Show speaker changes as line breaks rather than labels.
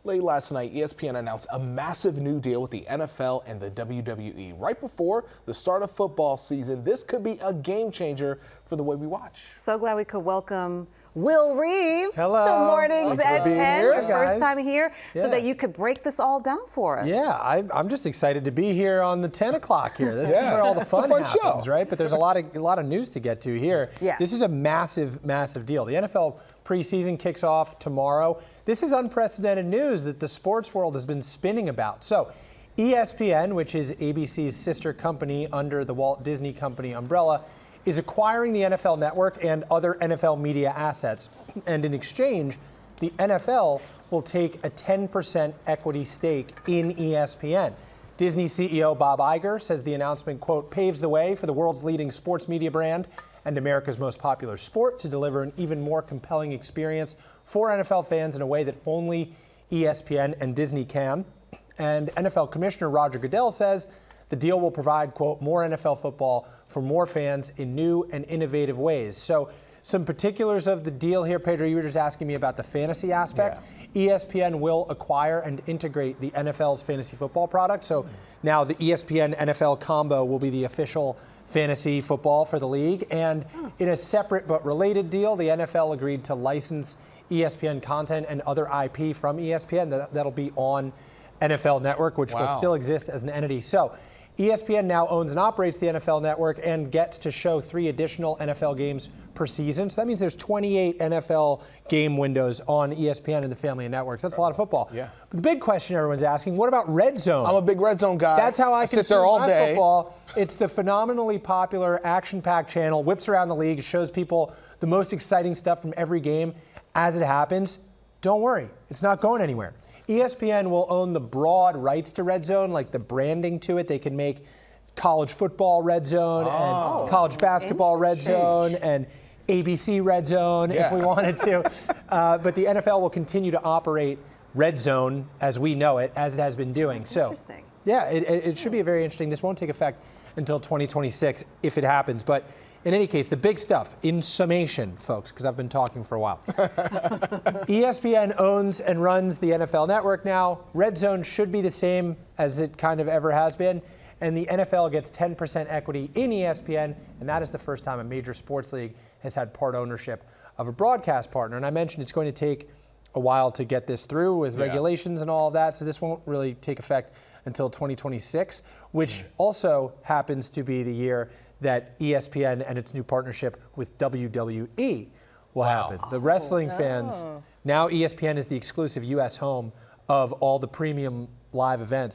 Late last night, ESPN announced a massive new deal with the NFL and the WWE. Right before the start of football season, this could be a game changer for the way we watch.
So glad we could welcome Will Reeve
Hello.
to Mornings at 10,
here,
your first time here, so
Yeah.
that you could break this all down for us.
Yeah, I'm just excited to be here on the 10 o'clock here. This is
Yeah.
where all the
It's a
fun
fun
happens,
show.
right? But there's a lot of news to get to here.
Yeah.
This is a massive, massive deal. The NFL preseason kicks off tomorrow. This is unprecedented news that the sports world has been spinning about. So ESPN, which is ABC's sister company under the Walt Disney Company umbrella, is acquiring the NFL Network and other NFL media assets. And in exchange, the NFL will take a 10% equity stake in ESPN. Disney CEO Bob Iger says the announcement, quote, paves the way for the world's leading sports media brand and America's most popular sport to deliver an even more compelling experience for NFL fans in a way that only ESPN and Disney can. And NFL Commissioner Roger Goodell says the deal will provide, quote, more NFL football for more fans in new and innovative ways. So some particulars of the deal here, Pedro, you were just asking me about the fantasy aspect. Yeah. ESPN will acquire and integrate the NFL's fantasy football product. So now the ESPN NFL combo will be the official fantasy football for the league. And in a separate but related deal, the NFL agreed to license ESPN content and other IP from ESPN that'll be on NFL Network, which will still exist as an entity. So ESPN now owns and operates the NFL Network and gets to show 3 additional NFL games per season. So that means there's 28 NFL game windows on ESPN and the family of networks. That's a lot of football.
Yeah.
But the big question everyone's asking, what about Red Zone?
I'm a big Red Zone guy.
That's how I
sit there all day.
Football. It's the phenomenally popular, action-packed channel, whips around the league, shows people the most exciting stuff from every game as it happens. Don't worry, it's not going anywhere. ESPN will own the broad rights to Red Zone, like the branding to it. They can make college football Red Zone and college basketball Red Zone and ABC Red Zone if we wanted to. But the NFL will continue to operate Red Zone as we know it, as it has been doing.
That's
so,
interesting.
yeah, it should be very interesting. This won't take effect until 2026 if it happens. But in any case, the big stuff, in summation, folks, because I've been talking for a while. ESPN owns and runs the NFL Network now. Red Zone should be the same as it kind of ever has been. And the NFL gets 10% equity in ESPN, and that is the first time a major sports league has had part ownership of a broadcast partner. And I mentioned it's going to take a while to get this through with regulations and all of that, so this won't really take effect until 2026, which also happens to be the year that ESPN and its new partnership with WWE will happen. The wrestling fans, now ESPN is the exclusive U.S. home of all the premium live events